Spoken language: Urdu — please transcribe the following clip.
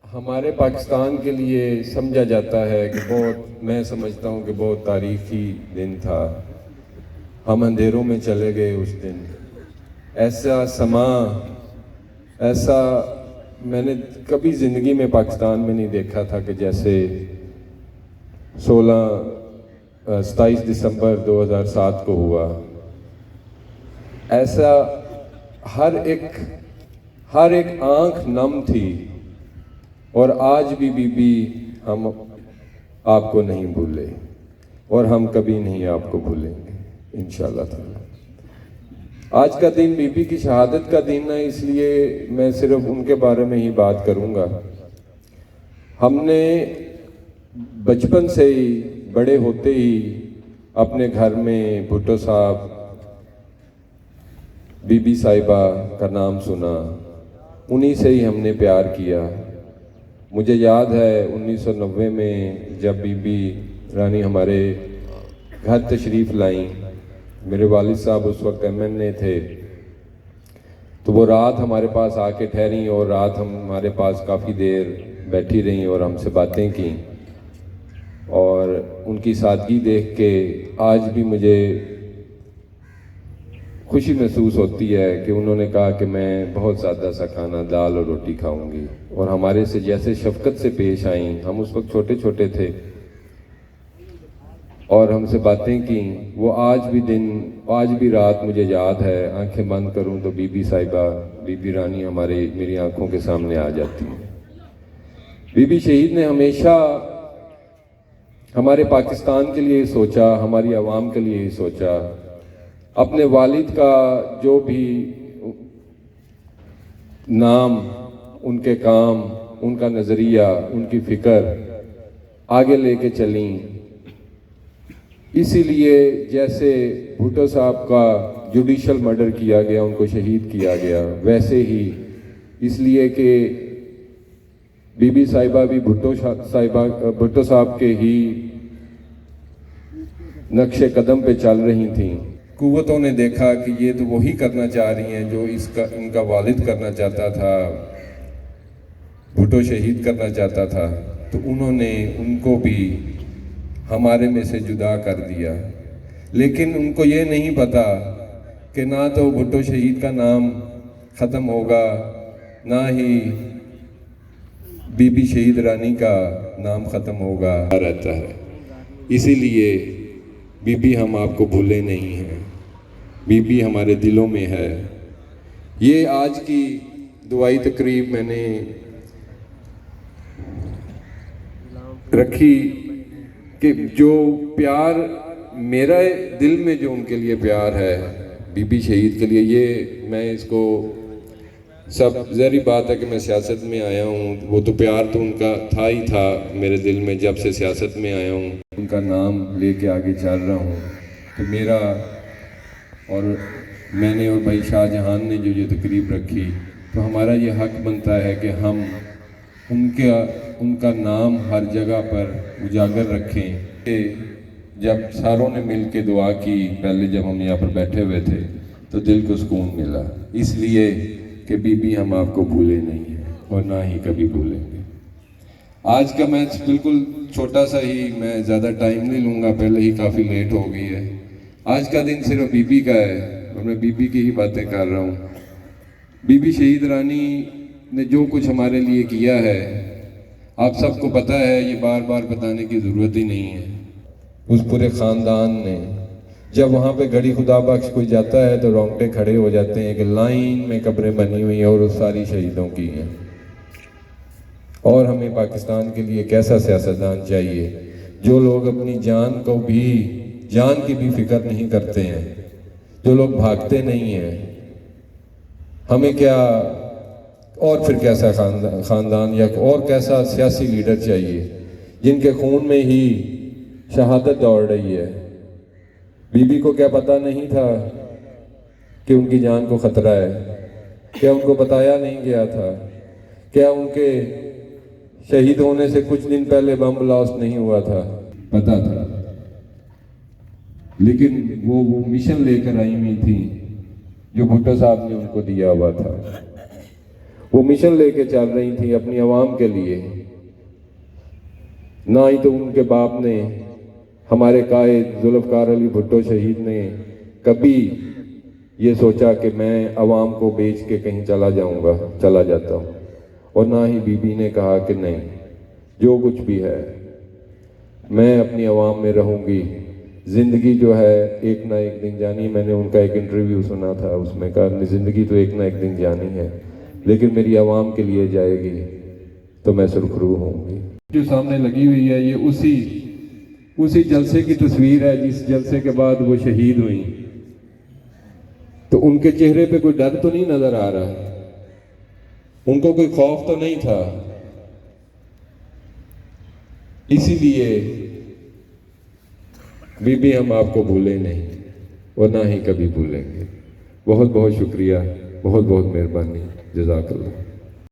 ہمارے پاکستان کے لیے سمجھا جاتا ہے کہ میں سمجھتا ہوں کہ بہت تاریخی دن تھا. ہم اندھیروں میں چلے گئے اس دن. ایسا سما، ایسا میں نے کبھی زندگی میں پاکستان میں نہیں دیکھا تھا کہ جیسے 27 دسمبر 2007 کو ہوا. ایسا ہر ایک آنکھ نم تھی. اور آج بھی بی بی ہم آپ کو نہیں بھولے اور ہم کبھی نہیں آپ کو بھولیں گے انشاءاللہ تعالی. آج کا دن بی بی کی شہادت کا دن ہے، اس لیے میں صرف ان کے بارے میں ہی بات کروں گا. ہم نے بچپن سے ہی، بڑے ہوتے ہی اپنے گھر میں بھٹو صاحب، بی بی صاحبہ کا نام سنا. انہی سے ہی ہم نے پیار کیا. مجھے یاد ہے 1990 میں جب بی بی رانی ہمارے گھر تشریف لائیں، میرے والد صاحب اس وقت MNA تھے، تو وہ رات ہمارے پاس آ کے ٹھہریں اور رات ہمارے پاس کافی دیر بیٹھی رہیں اور ہم سے باتیں کیں. اور ان کی سادگی دیکھ کے آج بھی مجھے خوشی محسوس ہوتی ہے کہ انہوں نے کہا کہ میں بہت سادہ سا کھانا، دال اور روٹی کھاؤں گی. اور ہمارے سے جیسے شفقت سے پیش آئیں. ہم اس وقت چھوٹے چھوٹے تھے اور ہم سے باتیں کیں. وہ آج بھی رات مجھے یاد ہے. آنکھیں بند کروں تو بی بی صاحبہ، بی بی رانی میری آنکھوں کے سامنے آ جاتی ہیں. بی بی شہید نے ہمیشہ ہمارے پاکستان کے لیے سوچا، ہماری عوام کے لیے سوچا. اپنے والد کا جو بھی نام، ان کے کام، ان کا نظریہ، ان کی فکر آگے لے کے چلیں. اسی لیے جیسے بھٹو صاحب کا جوڈیشل مرڈر کیا گیا، ان کو شہید کیا گیا، ویسے ہی اس لیے کہ بی بی صاحبہ بھی بھٹو صاحب کے ہی نقش قدم پہ چل رہی تھیں. قوتوں نے دیکھا کہ یہ تو وہی کرنا چاہ رہی ہیں جو ان کا والد کرنا چاہتا تھا، بھٹو شہید کرنا چاہتا تھا، تو انہوں نے ان کو بھی ہمارے میں سے جدا کر دیا. لیکن ان کو یہ نہیں پتا کہ نہ تو بھٹو شہید کا نام ختم ہوگا، نہ ہی بی بی شہید رانی کا نام ختم ہوگا رہتا ہے. اسی لیے بی بی ہم آپ کو بھولے نہیں ہیں. بی بی ہمارے دلوں میں ہے. یہ آج کی دعائی تقریب میں نے رکھی کہ جو پیار میرا دل میں، جو ان کے لیے پیار ہے بی بی شہید کے لیے، یہ میں اس کو سب ظاہری بات ہے کہ میں سیاست میں آیا ہوں، وہ تو پیار تو ان کا تھا ہی تھا میرے دل میں جب سے سیاست میں آیا ہوں. ان کا نام لے کے آگے چل رہا ہوں. تو میرا اور میں نے اور بھائی شاہ جہان نے جو یہ تقریب رکھی، تو ہمارا یہ حق بنتا ہے کہ ہم ان کا نام ہر جگہ پر اجاگر رکھیں. کہ جب ساروں نے مل کے دعا کی، پہلے جب ہم یہاں پر بیٹھے ہوئے تھے تو دل کو سکون ملا، اس لیے کہ بی بی ہم آپ کو بھولے نہیں ہیں اور نہ ہی کبھی بھولیں گے. آج کا میچ بالکل چھوٹا سا ہی، میں زیادہ ٹائم نہیں لوں گا، پہلے ہی کافی لیٹ ہو گئی ہے. آج کا دن صرف بی بی کا ہے اور میں بی بی کی ہی باتیں کر رہا ہوں. بی بی شہید رانی نے جو کچھ ہمارے لیے کیا ہے، آپ سب کو پتہ ہے، یہ بار بار بتانے کی ضرورت ہی نہیں ہے. اس پورے خاندان نے، جب وہاں پہ گھڑی خدا بخش کوئی جاتا ہے تو رونگٹے کھڑے ہو جاتے ہیں کہ لائن میں قبریں بنی ہوئی ہیں اور وہ ساری شہیدوں کی ہیں. اور ہمیں پاکستان کے لیے کیسا سیاستدان چاہیے جو لوگ اپنی جان کی بھی فکر نہیں کرتے ہیں، جو لوگ بھاگتے نہیں ہیں. ہمیں کیا اور پھر کیسا خاندان یا اور کیسا سیاسی لیڈر چاہیے جن کے خون میں ہی شہادت دوڑ رہی ہے. بی بی کو کیا پتہ نہیں تھا کہ ان کی جان کو خطرہ ہے؟ کیا ان کو بتایا نہیں گیا تھا؟ کیا ان کے شہید ہونے سے کچھ دن پہلے بم بلاسٹ نہیں ہوا تھا؟ پتہ تھا. لیکن وہ مشن لے کر آئی ہوئی تھی جو بھٹو صاحب نے ان کو دیا ہوا تھا. وہ مشن لے کے چل رہی تھیں اپنی عوام کے لیے. نہ ہی تو ان کے باپ نے، ہمارے قائد ذوالفقار علی بھٹو شہید نے کبھی یہ سوچا کہ میں عوام کو بیچ کے کہیں چلا جاتا ہوں، اور نہ ہی بی بی نے کہا کہ نہیں، جو کچھ بھی ہے میں اپنی عوام میں رہوں گی. زندگی جو ہے ایک نہ ایک دن جانی. میں نے ان کا ایک انٹرویو سنا تھا، اس میں کہا زندگی تو ایک نہ ایک دن جانی ہے، لیکن میری عوام کے لیے جائے گی تو میں سرخرو ہوں گی. جو سامنے لگی ہوئی ہے یہ اسی جلسے کی تصویر ہے جس جلسے کے بعد وہ شہید ہوئی. تو ان کے چہرے پہ کوئی ڈر تو نہیں نظر آ رہا، ان کو کوئی خوف تو نہیں تھا. اسی لیے بی بی ہم آپ کو بھولے نہیں اور نہ ہی کبھی بھولیں گے. بہت بہت شکریہ، بہت بہت مہربانی. جزاک اللہ.